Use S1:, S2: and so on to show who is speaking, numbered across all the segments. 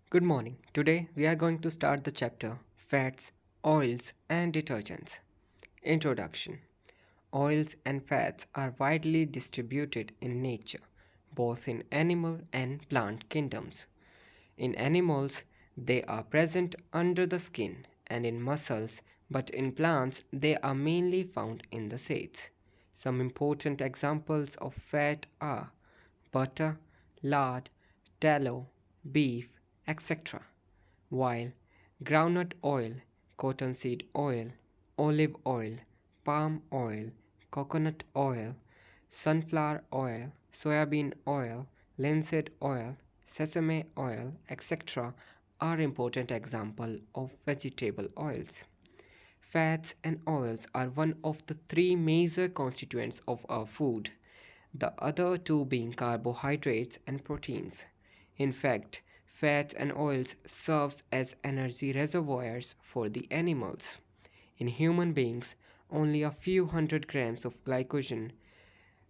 S1: Good morning. Today we are going to start the chapter Fats, Oils, and Detergents. Introduction. Oils and fats are widely distributed in nature, both in animal and plant kingdoms. In animals, they are present under the skin and in muscles, but in plants, they are mainly found in the seeds. Some important examples of fat are butter, lard, tallow, beef, etc. While groundnut oil, cottonseed oil, olive oil, palm oil, coconut oil, sunflower oil, soybean oil, linseed oil, sesame oil, etc. are important examples of vegetable oils. Fats and oils are one of the three major constituents of our food, the other two being carbohydrates and proteins. In fact, fats and oils serve as energy reservoirs for the animals. In human beings, only a few hundred grams of glycogen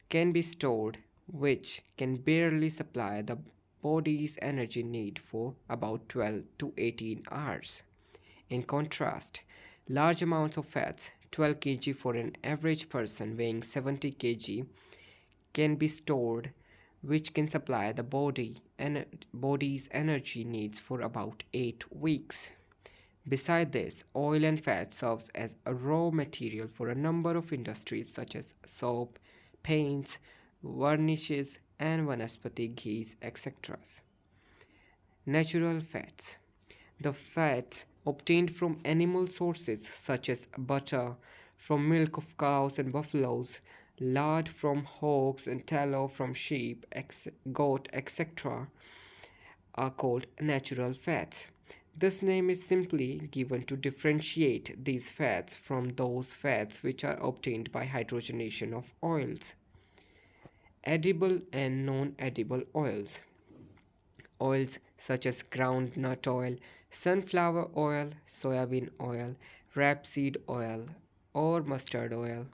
S1: can be stored, which can barely supply the body's energy need for about 12 to 18 hours. In contrast, large amounts of fats, 12 kg for an average person weighing 70 kg, can be stored, which can supply the body's energy needs for about 8 weeks. Besides this, oil and fat serves as a raw material for a number of industries such as soap, paints, varnishes, and vanaspati ghees, etc. Natural fats. The fats obtained from animal sources such as butter from milk of cows and buffaloes, lard from hogs, and tallow from sheep, goat, etc., are called natural fats. This name is simply given to differentiate these fats from those fats which are obtained by hydrogenation of oils. Edible and non edible oils. Oils such as groundnut oil, sunflower oil, soybean oil, rapeseed oil, or mustard oil,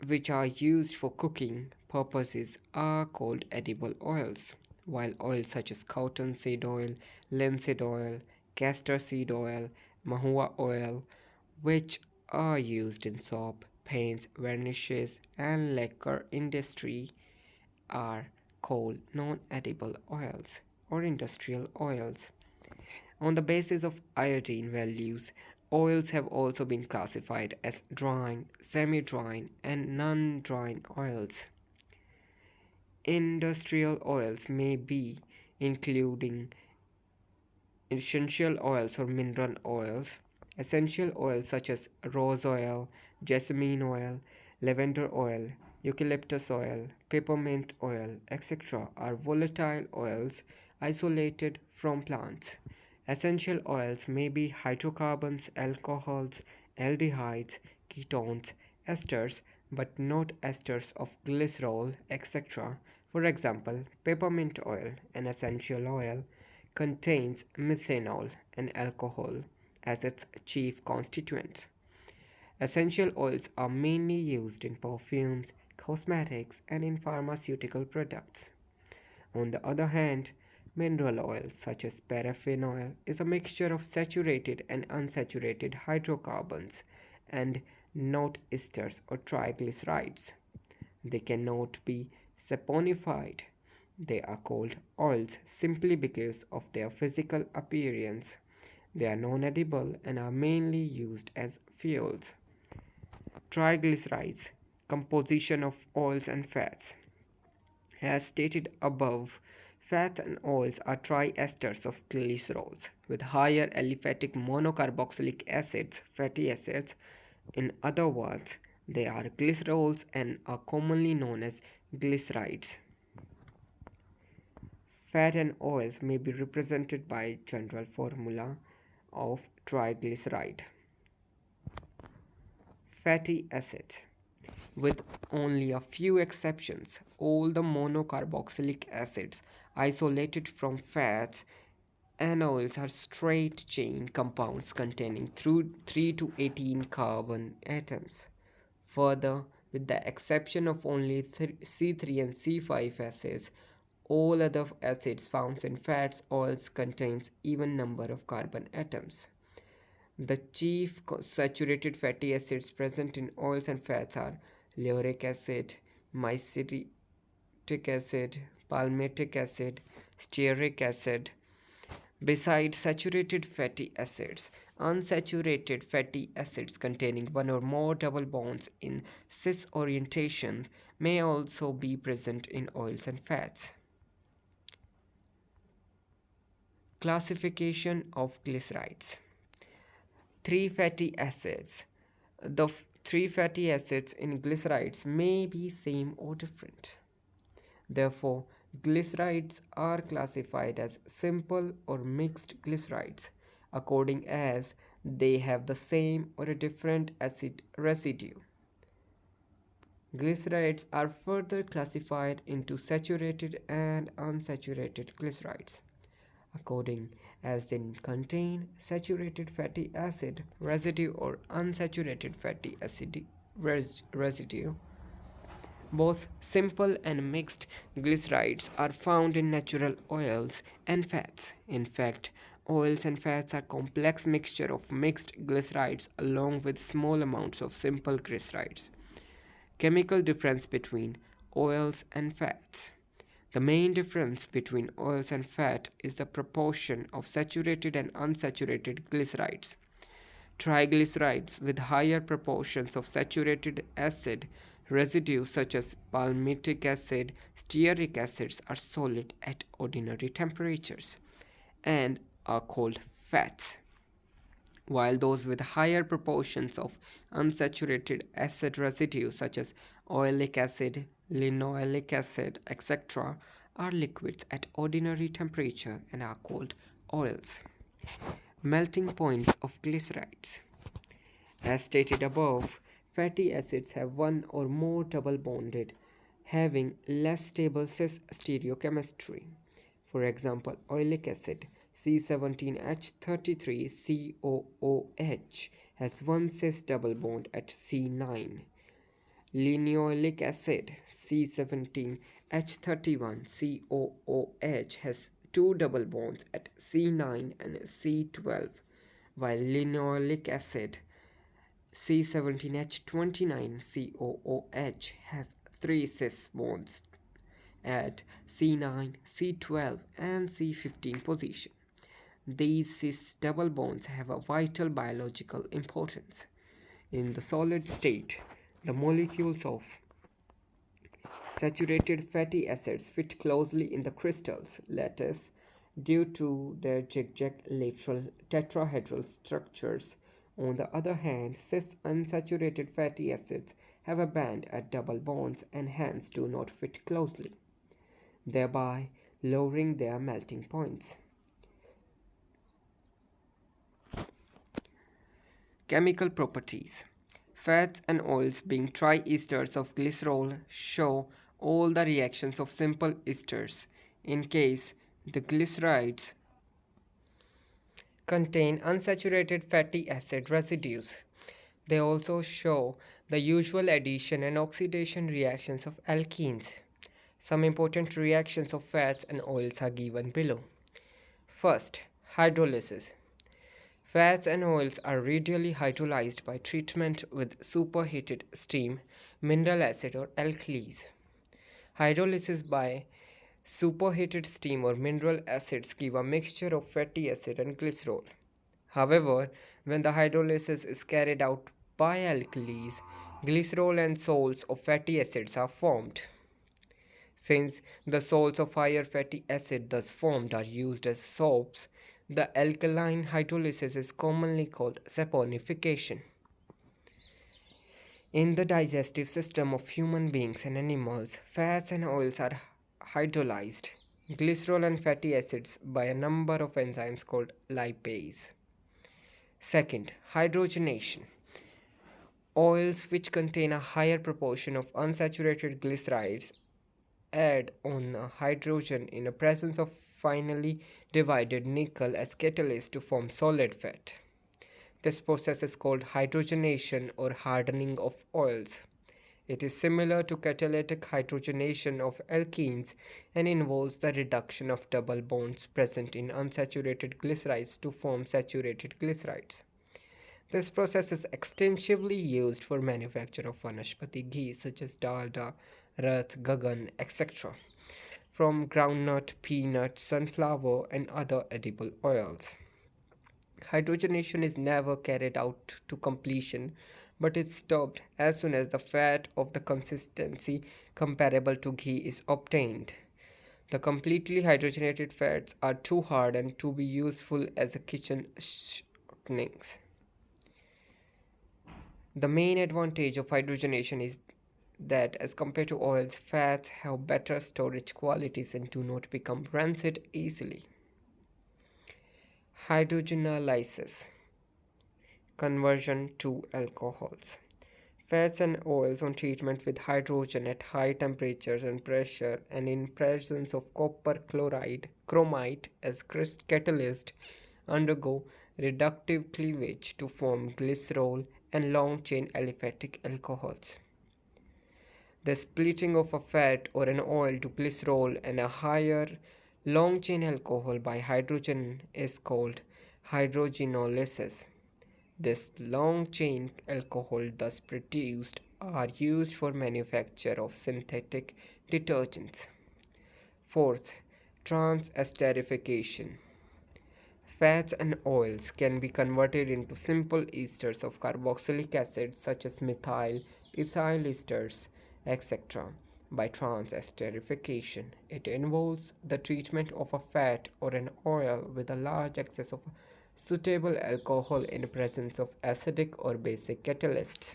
S1: which are used for cooking purposes, are called edible oils, while oils such as cottonseed oil, linseed oil, castor seed oil, mahua oil, which are used in soap, paints, varnishes, and lacquer industry, are called non-edible oils or industrial oils. On the basis of iodine values, oils have also been classified as drying, semi-drying, and non-drying oils. Industrial oils may be including essential oils or mineral oils. Essential oils such as rose oil, jasmine oil, lavender oil, eucalyptus oil, peppermint oil, etc. are volatile oils isolated from plants. Essential oils may be hydrocarbons, alcohols, aldehydes, ketones, esters, but not esters of glycerol, etc. For example, peppermint oil, an essential oil, contains methanol, an alcohol, as its chief constituent. Essential oils are mainly used in perfumes, cosmetics, and in pharmaceutical products. On the other hand, mineral oils such as paraffin oil is a mixture of saturated and unsaturated hydrocarbons and not esters or triglycerides. They cannot be saponified. They are called oils simply because of their physical appearance. They are non edible and are mainly used as fuels. Triglycerides, composition of oils and fats. As stated above, fats and oils are triesters of glycerols with higher aliphatic monocarboxylic acids, fatty acids. In other words, they are glycerols and are commonly known as glycerides. Fat and oils may be represented by general formula of triglyceride. Fatty acids. With only a few exceptions, all the monocarboxylic acids isolated from fats and oils are straight chain compounds containing through 3 to 18 carbon atoms. Further, with the exception of only C3 and C5 acids, All other acids found in fats, oils contains even number of carbon atoms. The chief saturated fatty acids present in oils and fats are lauric acid, mycetic acid, palmitic acid, stearic acid. Besides saturated fatty acids, unsaturated fatty acids containing one or more double bonds in cis orientation may also be present in oils and fats. Classification of glycerides. Three fatty acids. The three fatty acids in glycerides may be same or different. Therefore, glycerides are classified as simple or mixed glycerides according as they have the same or a different acid residue. Glycerides are further classified into saturated and unsaturated glycerides according as they contain saturated fatty acid residue or unsaturated fatty acid residue. Both simple and mixed glycerides are found in natural oils and fats. In fact, oils and fats are complex mixture of mixed glycerides along with small amounts of simple glycerides. Chemical difference between oils and fats. The main difference between oils and fat is the proportion of saturated and unsaturated glycerides. Triglycerides with higher proportions of saturated acid residues such as palmitic acid, stearic acids are solid at ordinary temperatures and are called fats, while those with higher proportions of unsaturated acid residues such as oleic acid, linoleic acid, etc., are liquids at ordinary temperature and are called oils. Melting points of glycerides. As stated above, fatty acids have one or more double bonded, having less stable cis stereochemistry. For example, oleic acid C17H33COOH has one cis double bond at C9. Linoleic acid C17H31COOH has two double bonds at C9 and C12, while linoleic acid C17H29COOH has three cis bonds at C9, C12, and C15 position. These cis double bonds have a vital biological importance. In the solid state, the molecules of saturated fatty acids fit closely in the crystals lattice due to their zigzag lateral tetrahedral structures. On the other hand, cis unsaturated fatty acids have a band at double bonds and hence do not fit closely, thereby lowering their melting points. Chemical properties. Fats and oils being triesters of glycerol show all the reactions of simple esters. In case the glycerides contain unsaturated fatty acid residues. They also show the usual addition and oxidation reactions of alkenes. Some important reactions of fats and oils are given below. First, hydrolysis. Fats and oils are radially hydrolyzed by treatment with superheated steam, mineral acid, or alkalis. Hydrolysis by superheated steam or mineral acids give a mixture of fatty acid and glycerol. However, when the hydrolysis is carried out by alkalis, glycerol and salts of fatty acids are formed. Since the salts of higher fatty acid thus formed are used as soaps, the alkaline hydrolysis is commonly called saponification. In the digestive system of human beings and animals, fats and oils are hydrolyzed, glycerol and fatty acids, by a number of enzymes called lipase. Second, hydrogenation. Oils which contain a higher proportion of unsaturated glycerides add on a hydrogen in the presence of finely divided nickel as catalyst to form solid fat. This process is called hydrogenation or hardening of oils. It is similar to catalytic hydrogenation of alkenes and involves the reduction of double bonds present in unsaturated glycerides to form saturated glycerides. This process is extensively used for manufacture of vanaspati ghee such as dalda, rath, gagan, etc. from groundnut, peanut, sunflower, and other edible oils. Hydrogenation is never carried out to completion, but is stopped as soon as the fat of the consistency comparable to ghee is obtained. The completely hydrogenated fats are too hard and to be useful as a kitchen shortenings. The main advantage of hydrogenation is that, as compared to oils, fats have better storage qualities and do not become rancid easily. Hydrogenolysis, conversion to alcohols. Fats and oils on treatment with hydrogen at high temperatures and pressure and in presence of copper chloride, chromite as catalyst undergo reductive cleavage to form glycerol and long chain aliphatic alcohols. The splitting of a fat or an oil to glycerol and a higher long chain alcohol by hydrogen is called hydrogenolysis. This long chain alcohol thus produced are used for manufacture of synthetic detergents. Fourth, transesterification. Fats and oils can be converted into simple esters of carboxylic acid such as methyl, ethyl esters, etc. by transesterification. It involves the treatment of a fat or an oil with a large excess of suitable alcohol in presence of acidic or basic catalysts.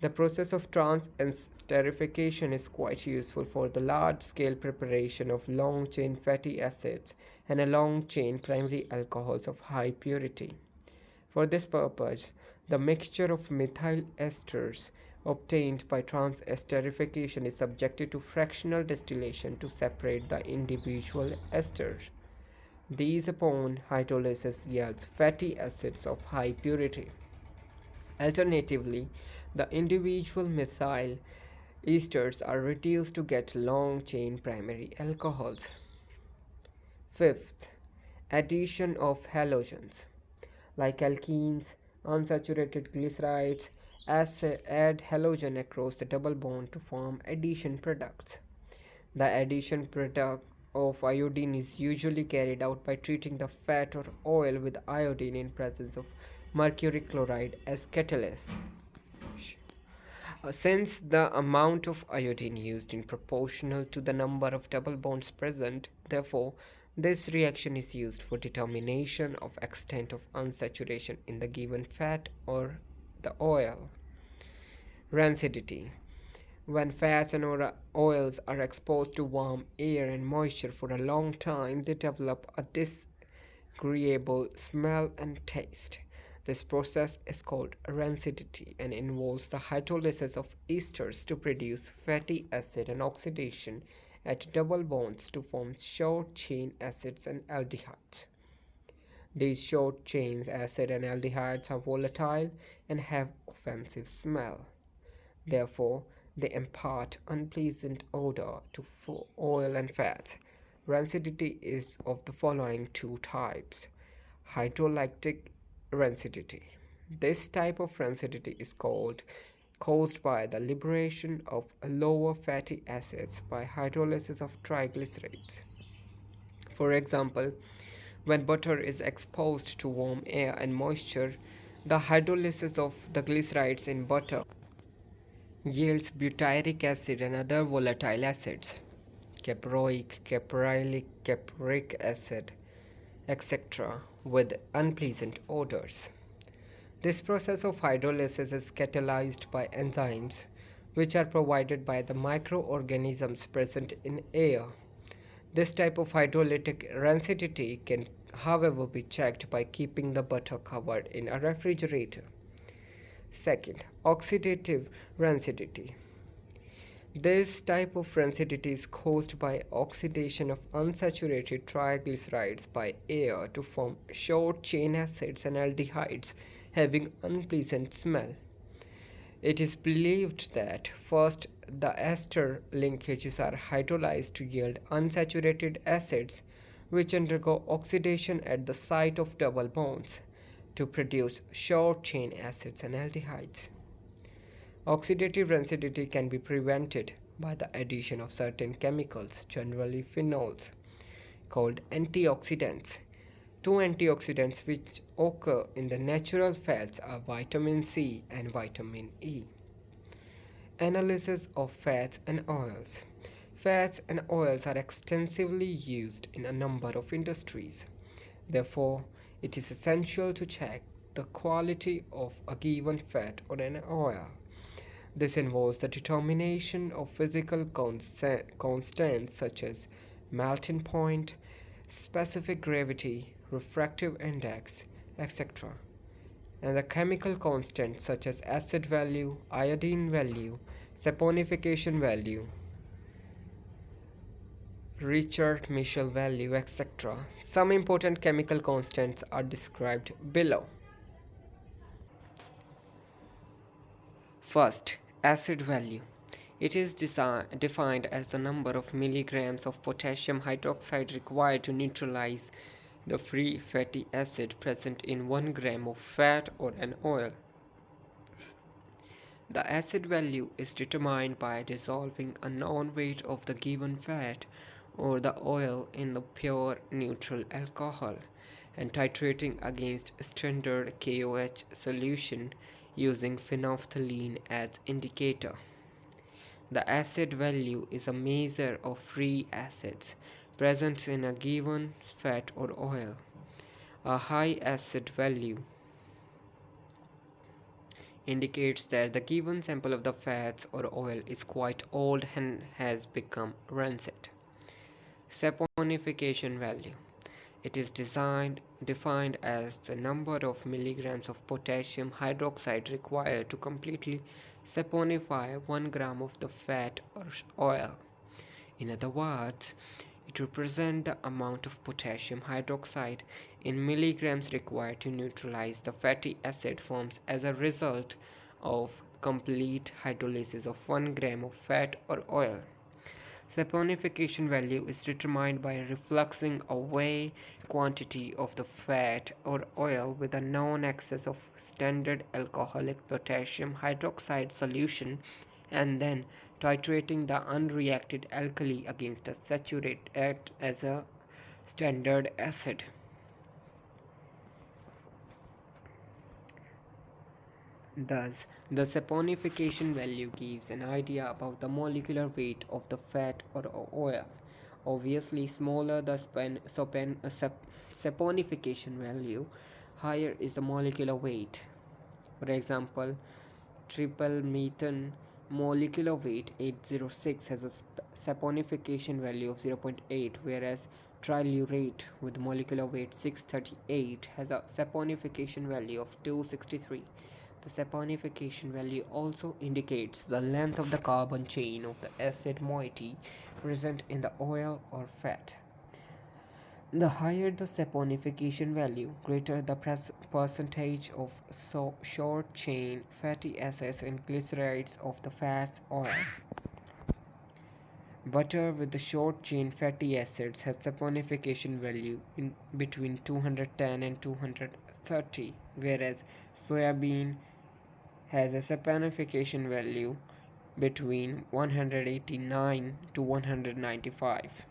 S1: The process of transesterification is quite useful for the large scale preparation of long chain fatty acids and a long chain primary alcohols of high purity. For this purpose, the mixture of methyl esters obtained by transesterification is subjected to fractional distillation to separate the individual esters. These upon hydrolysis yields fatty acids of high purity. Alternatively, the individual methyl esters are reduced to get long chain primary alcohols. Fifth, addition of halogens. Like alkenes, unsaturated glycerides add halogen across the double bond to form addition products. The addition product of iodine is usually carried out by treating the fat or oil with iodine in presence of mercury chloride as catalyst. Since the amount of iodine used is proportional to the number of double bonds present, therefore, this reaction is used for determination of extent of unsaturation in the given fat or the oil. Rancidity. When fats and oils are exposed to warm air and moisture for a long time, they develop a disagreeable smell and taste. This process is called rancidity and involves the hydrolysis of esters to produce fatty acid and oxidation at double bonds to form short chain acids and aldehydes. These short chains acid and aldehydes are volatile and have offensive smell. Therefore, they impart unpleasant odor to oil and fats. Rancidity is of the following two types: hydrolytic rancidity. This type of rancidity is caused by the liberation of lower fatty acids by hydrolysis of triglycerides. For example, when butter is exposed to warm air and moisture, the hydrolysis of the glycerides in butter yields butyric acid and other volatile acids, caproic, caprylic, capric acid, etc., with unpleasant odors. This process of hydrolysis is catalyzed by enzymes which are provided by the microorganisms present in air. This type of hydrolytic rancidity can, however, be checked by keeping the butter covered in a refrigerator. Second, oxidative rancidity. This type of rancidity is caused by oxidation of unsaturated triglycerides by air to form short chain acids and aldehydes having unpleasant smell. It is believed that first the ester linkages are hydrolyzed to yield unsaturated acids, which undergo oxidation at the site of double bonds to produce short chain acids and aldehydes. Oxidative rancidity can be prevented by the addition of certain chemicals, generally phenols, called antioxidants. Two antioxidants which occur in the natural fats are vitamin C and vitamin E. Analysis of fats and oils. Fats and oils are extensively used in a number of industries. Therefore, it is essential to check the quality of a given fat or an oil. This involves the determination of physical constants such as melting point, specific gravity, refractive index, etc., and the chemical constants such as acid value, iodine value, saponification value, Richard Michel value, etc. Some important chemical constants are described below. First, acid value. It is defined as the number of milligrams of potassium hydroxide required to neutralize the free fatty acid present in 1 gram of fat or an oil. The acid value is determined by dissolving a known weight of the given fat or the oil in the pure neutral alcohol and titrating against standard KOH solution using phenolphthalein as indicator. The acid value is a measure of free acids present in a given fat or oil. A high acid value indicates that the given sample of the fats or oil is quite old and has become rancid. Saponification value. It is defined as the number of milligrams of potassium hydroxide required to completely saponify 1 gram of the fat or oil. In other words, it represents the amount of potassium hydroxide in milligrams required to neutralize the fatty acid forms as a result of complete hydrolysis of 1 gram of fat or oil. Saponification value is determined by refluxing away quantity of the fat or oil with a known excess of standard alcoholic potassium hydroxide solution and then titrating the unreacted alkali against a saturate act as a standard acid. Thus, the saponification value gives an idea about the molecular weight of the fat or oil. Obviously, smaller the saponification value, higher is the molecular weight. For example, triple methane molecular weight 806 has a saponification value of 0.8, whereas trilutate with molecular weight 638 has a saponification value of 263. The saponification value also indicates the length of the carbon chain of the acid moiety present in the oil or fat. The higher the saponification value, greater the percentage of short chain fatty acids and glycerides of the fats oil. Butter with the short chain fatty acids has saponification value in between 210 and 230, whereas soybean has a saponification value between 189 to 195.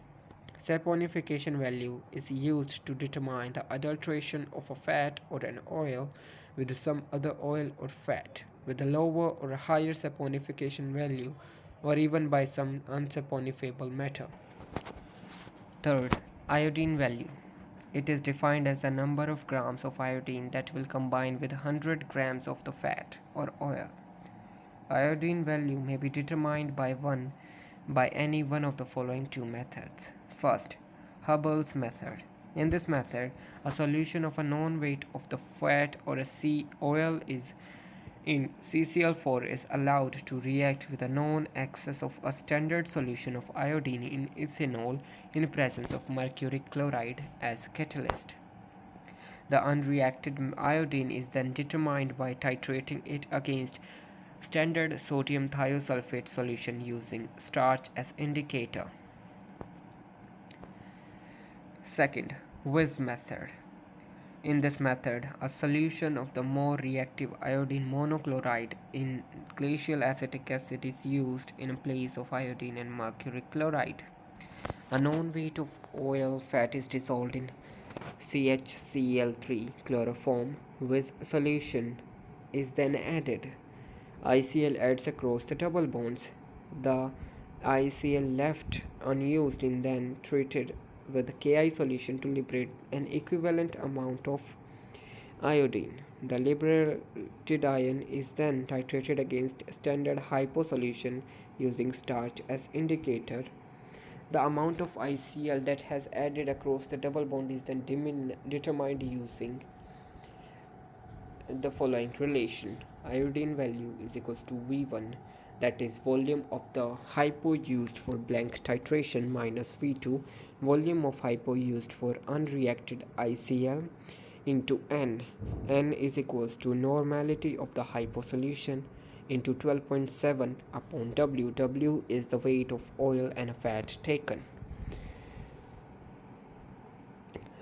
S1: Saponification value is used to determine the adulteration of a fat or an oil with some other oil or fat with a lower or a higher saponification value or even by some unsaponifable matter. Third, iodine value. It is defined as the number of grams of iodine that will combine with 100 grams of the fat or oil. Iodine value may be determined by any one of the following two methods. First, Hubble's method. In this method, a solution of a known weight of the fat or a oil is in CCl4 is allowed to react with a known excess of a standard solution of iodine in ethanol in presence of mercury chloride as catalyst. The unreacted iodine is then determined by titrating it against Standard sodium thiosulfate solution using starch as indicator. Second, whiz method. In this method, a solution of the more reactive iodine monochloride in glacial acetic acid is used in place of iodine and mercury chloride. A known weight of oil fat is dissolved in CHCl3 chloroform with solution is then added. ICl adds across the double bonds. The ICl left unused is then treated with Ki solution to liberate an equivalent amount of iodine. The liberated ion is then titrated against standard hypo solution using starch as indicator. The amount of ICl that has added across the double bond is then determined using the following relation. Iodine value is equals to V1, that is volume of the hypo used for blank titration, minus V2, volume of hypo used for unreacted ICl, into N. N is equals to normality of the hypo solution into 12.7 upon W. W is the weight of oil and fat taken.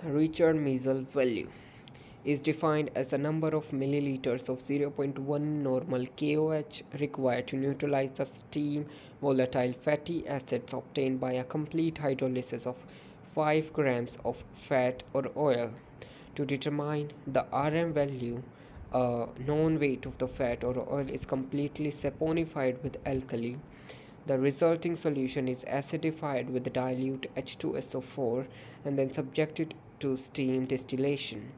S1: Richard Measle value is defined as the number of milliliters of 0.1 normal KOH required to neutralize the steam volatile fatty acids obtained by a complete hydrolysis of 5 grams of fat or oil. To determine the RM value, a known weight of the fat or oil is completely saponified with alkali. The resulting solution is acidified with dilute H2SO4 and then subjected to steam distillation.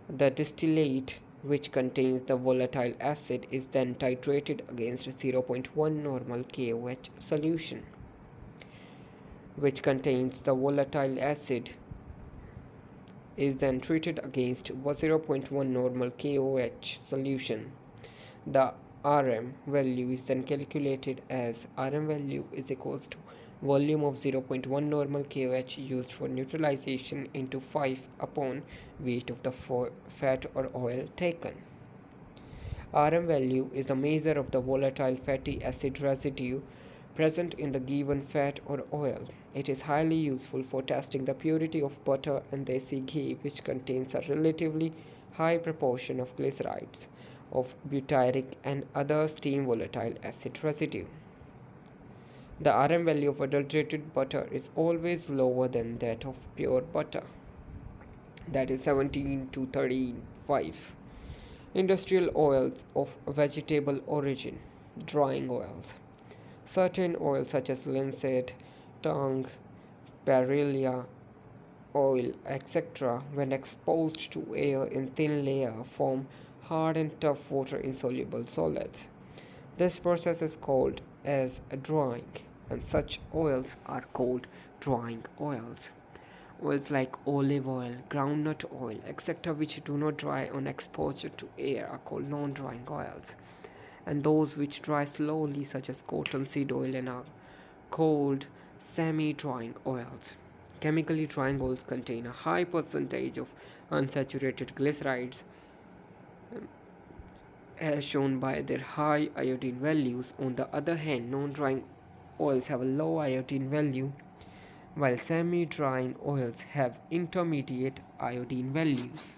S1: The distillate, which contains the volatile acid, is then titrated against 0.1 normal KOH solution, which contains the volatile acid is then treated against 0.1 normal KOH solution. The RM value is then calculated as RM value is equals to volume of 0.1 normal KOH used for neutralization into 5 upon weight of the fat or oil taken. RM value is the measure of the volatile fatty acid residue present in the given fat or oil. It is highly useful for testing the purity of butter and desi ghee, which contains a relatively high proportion of glycerides, of butyric and other steam volatile acid residue. The RM value of adulterated butter is always lower than that of pure butter, that is 17 to 35. Industrial oils of vegetable origin, drying oils. Certain oils such as linseed, tongue, perilla oil, etc., when exposed to air in thin layer, form hard and tough water insoluble solids. This process is called as drying, and such oils are called drying oils. Oils like olive oil, groundnut oil, etc., which do not dry on exposure to air, are called non-drying oils. And those which dry slowly, such as cottonseed oil, and are called semi-drying oils. Chemically drying oils contain a high percentage of unsaturated glycerides, as shown by their high iodine values. On the other hand, non-drying oils have a low iodine value, while semi-drying oils have intermediate iodine values.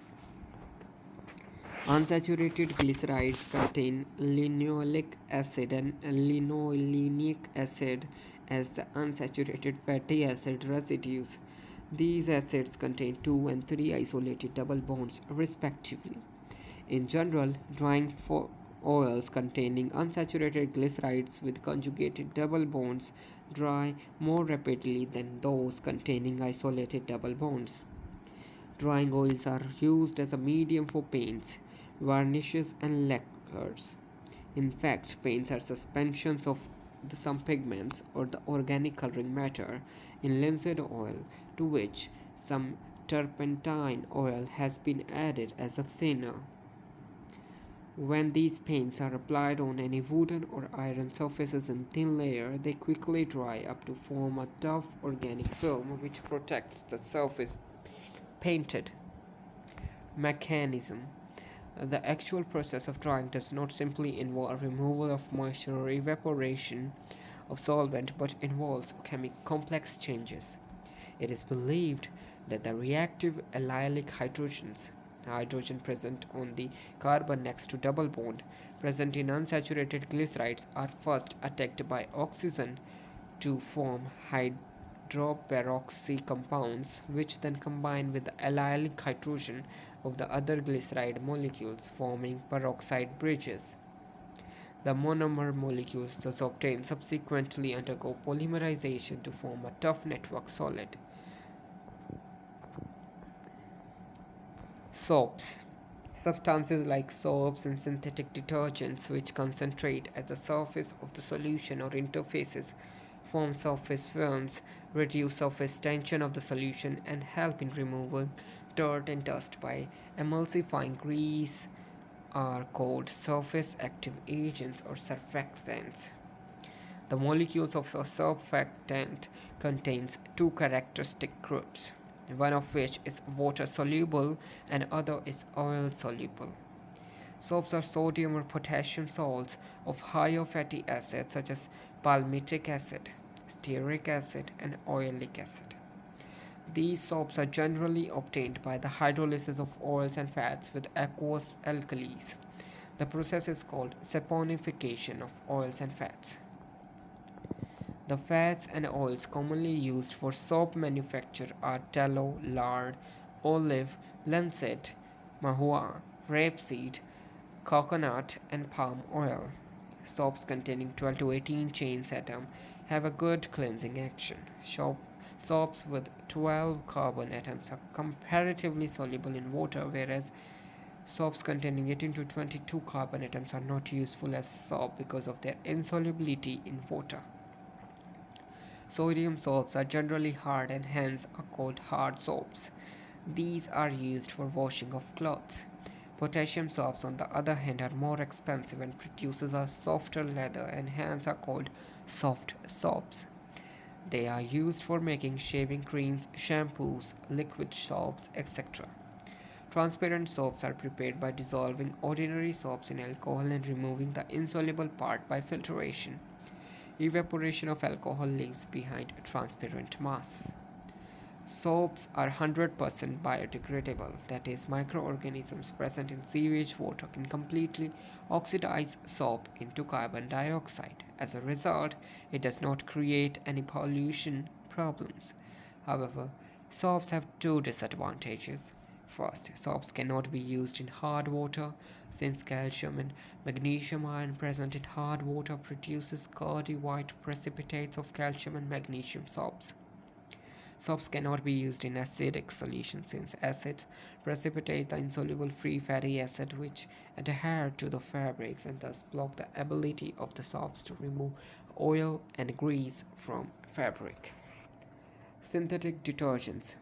S1: Unsaturated glycerides contain linoleic acid and linoleinic acid as the unsaturated fatty acid residues. These acids contain 2 and 3 isolated double bonds, respectively. In general, drying oils containing unsaturated glycerides with conjugated double bonds dry more rapidly than those containing isolated double bonds. Drying oils are used as a medium for paints, varnishes, and lacquers. In fact, paints are suspensions of some pigments or the organic coloring matter in linseed oil, to which some turpentine oil has been added as a thinner. When these paints are applied on any wooden or iron surfaces in thin layer, they quickly dry up to form a tough organic film which protects the surface painted. Mechanism. The actual process of drying does not simply involve removal of moisture or evaporation of solvent but involves complex changes. It is believed that the reactive allylic hydrogens, the hydrogen present on the carbon next to double bond, present in unsaturated glycerides, are first attacked by oxygen to form hydroperoxy compounds, which then combine with the allylic hydrogen of the other glyceride molecules, forming peroxide bridges. The monomer molecules thus obtained subsequently undergo polymerization to form a tough network solid. Soaps. Substances like soaps and synthetic detergents, which concentrate at the surface of the solution or interfaces, form surface films, reduce surface tension of the solution, and help in removing dirt and dust by emulsifying grease, are called surface active agents or surfactants. The molecules of a surfactant contains two characteristic groups, one of which is water soluble and other is oil soluble. Soaps are sodium or potassium salts of higher fatty acids such as palmitic acid, stearic acid, and oleic acid. These soaps are generally obtained by the hydrolysis of oils and fats with aqueous alkalis. The process is called saponification of oils and fats. The fats and oils commonly used for soap manufacture are tallow, lard, olive, linseed, mahua, rapeseed, coconut, and palm oil. Soaps containing 12 to 18 chains atom have a good cleansing action. Soaps with 12 carbon atoms are comparatively soluble in water, whereas soaps containing 18 to 22 carbon atoms are not useful as soap because of their insolubility in water. Sodium soaps are generally hard and hence are called hard soaps. These are used for washing of clothes. Potassium soaps, on the other hand, are more expensive and produces a softer leather and hence are called soft soaps. They are used for making shaving creams, shampoos, liquid soaps, etc. Transparent soaps are prepared by dissolving ordinary soaps in alcohol and removing the insoluble part by filtration. Evaporation of alcohol leaves behind a transparent mass. Soaps are 100% biodegradable, that is, microorganisms present in sewage water can completely oxidize soap into carbon dioxide. As a result, it does not create any pollution problems. However, soaps have two disadvantages. First, soaps cannot be used in hard water since calcium and magnesium ion present in hard water produces curdy white precipitates of calcium and magnesium soaps. Soaps cannot be used in acidic solutions since acids precipitate the insoluble free fatty acid which adhere to the fabrics and thus block the ability of the soaps to remove oil and grease from fabric. Synthetic detergents.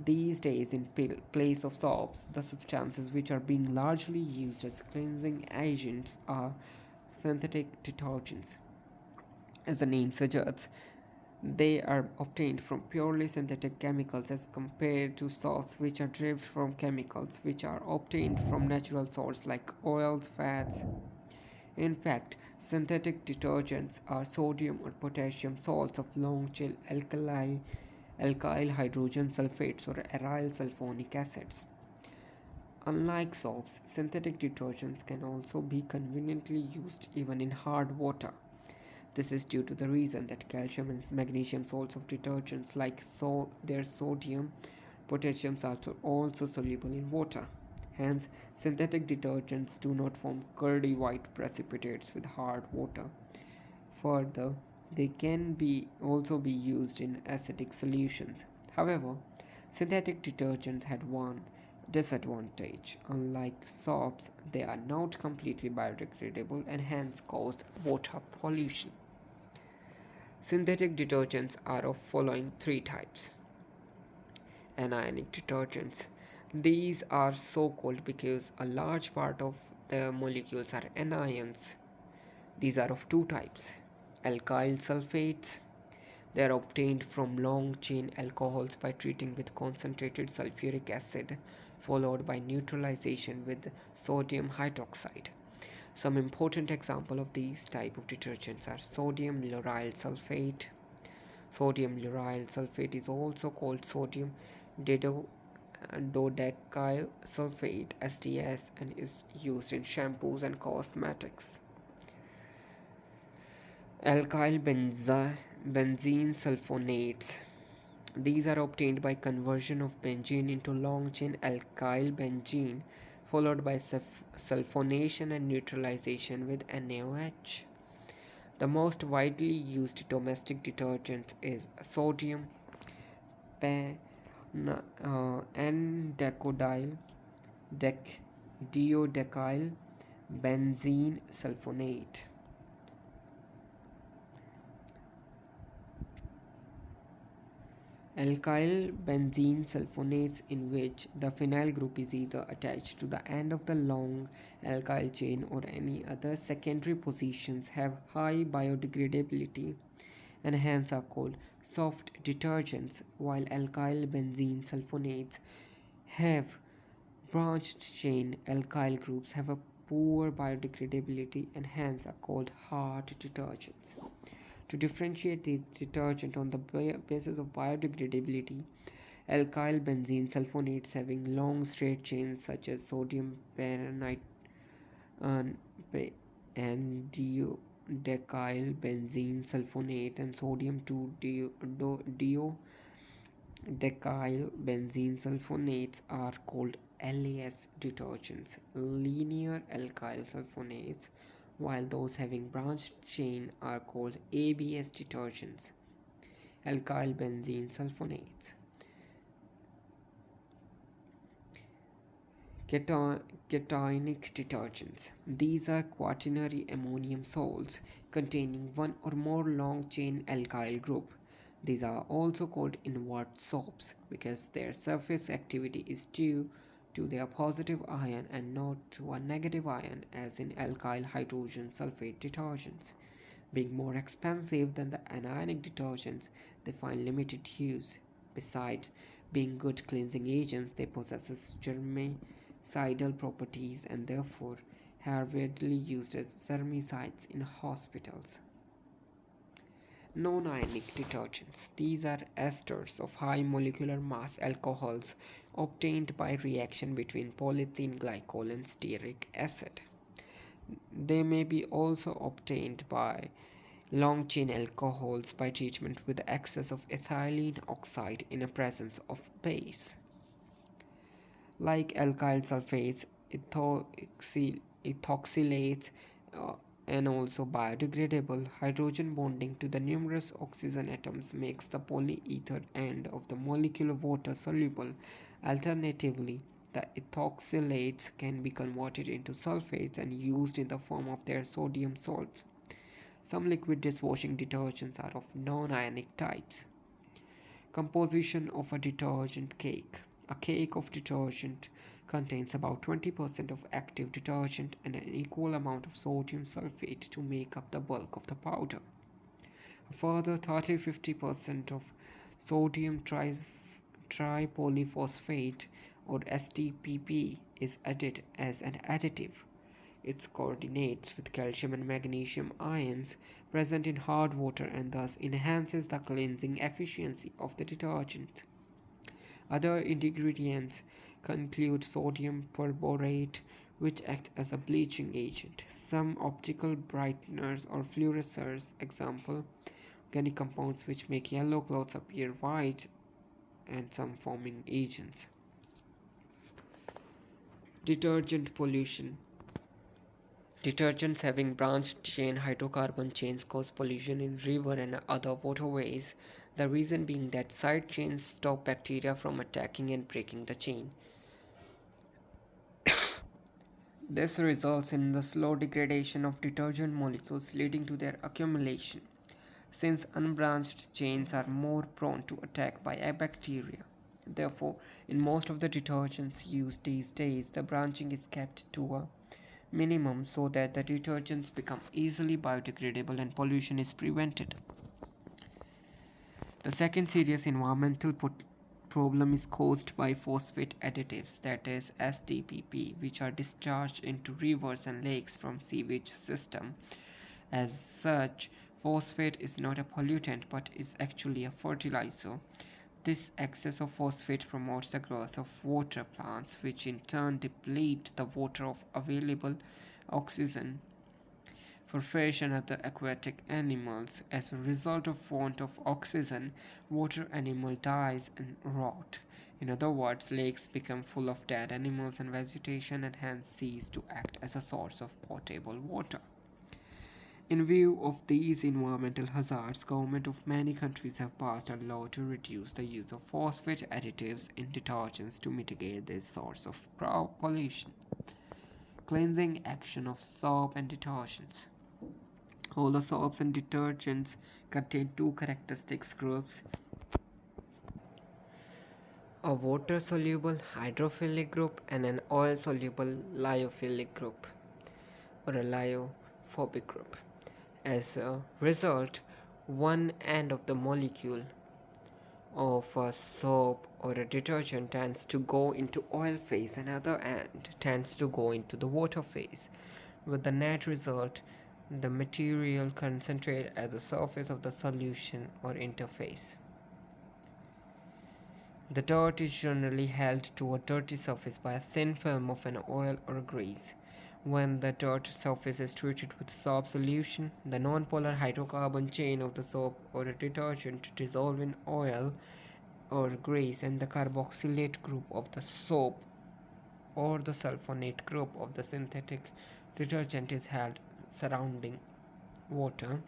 S1: These days, in place of soaps, the substances which are being largely used as cleansing agents are synthetic detergents. As the name suggests, they are obtained from purely synthetic chemicals as compared to soaps which are derived from chemicals which are obtained from natural sources like oils, fats. In fact, synthetic detergents are sodium or potassium salts of long chain alkyl hydrogen sulfates or aryl sulfonic acids. Unlike soaps, synthetic detergents can also be conveniently used even in hard water. This is due to the reason that calcium and magnesium salts of detergents like their sodium, potassium salts are also soluble in water. Hence, synthetic detergents do not form curdy white precipitates with hard water. Further, they can also be used in acidic solutions. However, synthetic detergents had one disadvantage. Unlike soaps, they are not completely biodegradable and hence cause water pollution. Synthetic detergents are of following three types. Anionic detergents. These are so called because a large part of the molecules are anions. These are of two types: alkyl sulfates, They are obtained from long chain alcohols by treating with concentrated sulfuric acid, followed by neutralization with sodium hydroxide. Some important examples of these type of detergents are sodium lauryl sulfate. Sodium lauryl sulfate is also called sodium dodecyl sulfate (SDS) and is used in shampoos and cosmetics. Alkyl benzene sulfonates. These are obtained by conversion of benzene into long chain alkyl benzene, followed by sulfonation and neutralization with NaOH. The most widely used domestic detergent is sodium N-decodyl deodecyl benzene sulfonate. Alkyl benzene sulfonates, in which the phenyl group is either attached to the end of the long alkyl chain or any other secondary positions, have high biodegradability and hence are called soft detergents, while alkyl benzene sulfonates have branched chain alkyl groups have a poor biodegradability and hence are called hard detergents. To differentiate the detergent on the basis of biodegradability, alkyl benzene sulfonates having long straight chains such as sodium pernite and deodecyl benzene sulfonate and sodium 2-deodecyl benzene sulfonates are called LAS detergents, linear alkyl sulfonates, while those having branched chain are called ABS detergents, alkyl benzene sulfonates. Cationic detergents. These are quaternary ammonium salts containing one or more long chain alkyl group. These are also called invert soaps because their surface activity is due to their positive ion and not to a negative ion as in alkyl hydrogen sulfate detergents. Being more expensive than the anionic detergents, they find limited use. Besides being good cleansing agents, they possess germicidal properties and therefore are readily used as germicides in hospitals. Non-ionic detergents. These are esters of high molecular mass alcohols obtained by reaction between polyethylene glycol and stearic acid. They may be also obtained by long chain alcohols by treatment with excess of ethylene oxide in the presence of base. Like alkyl sulfates, ethoxylates, uh, and also biodegradable, hydrogen bonding to the numerous oxygen atoms makes the polyether end of the molecule water soluble. Alternatively, the ethoxylates can be converted into sulfates and used in the form of their sodium salts. Some liquid dishwashing detergents are of non-ionic types. Composition of a detergent cake. A cake of detergent contains about 20% of active detergent and an equal amount of sodium sulfate to make up the bulk of the powder. A further 30-50% of sodium tripolyphosphate or STPP is added as an additive. It coordinates with calcium and magnesium ions present in hard water and thus enhances the cleansing efficiency of the detergent. Other ingredients include sodium perborate, which act as a bleaching agent, some optical brighteners or fluorescers, example, organic compounds which make yellow clothes appear white, and some foaming agents. Detergent pollution. Detergents having branched chain hydrocarbon chains cause pollution in river and other waterways. The reason being that side chains stop bacteria from attacking and breaking the chain. This results in the slow degradation of detergent molecules leading to their accumulation, since unbranched chains are more prone to attack by a bacteria. Therefore, in most of the detergents used these days, the branching is kept to a minimum so that the detergents become easily biodegradable and pollution is prevented. The second serious environmental problem is caused by phosphate additives, that is STPP, which are discharged into rivers and lakes from sewage system. As such, phosphate is not a pollutant but is actually a fertilizer. This excess of phosphate promotes the growth of water plants, which in turn deplete the water of available oxygen for fish and other aquatic animals. As a result of want of oxygen, water animal dies and rot. In other words, lakes become full of dead animals and vegetation and hence cease to act as a source of potable water. In view of these environmental hazards, government of many countries have passed a law to reduce the use of phosphate additives in detergents to mitigate this source of pollution. Cleansing action of soap and detergents. All the soaps and detergents contain two characteristic groups: a water soluble hydrophilic group and an oil soluble lyophilic group or a lyophobic group. As a result, one end of the molecule of a soap or a detergent tends to go into oil phase and other end tends to go into the water phase, with the net result the material concentrate at the surface of the solution or interface. The dirt is generally held to a dirty surface by a thin film of an oil or grease. When the dirt surface is treated with soap solution, the nonpolar hydrocarbon chain of the soap or a detergent dissolve in oil or grease, and the carboxylate group of the soap or the sulfonate group of the synthetic detergent is held surrounding water.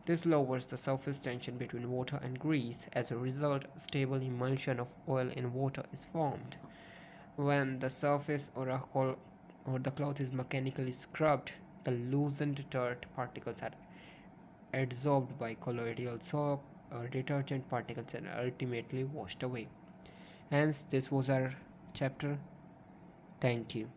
S1: This lowers the surface tension between water and grease. As a result, stable emulsion of oil in water is formed. When the surface or the cloth is mechanically scrubbed, the loosened dirt particles are adsorbed by colloidal soap or detergent particles and ultimately washed away. Hence, this was our chapter. Thank you.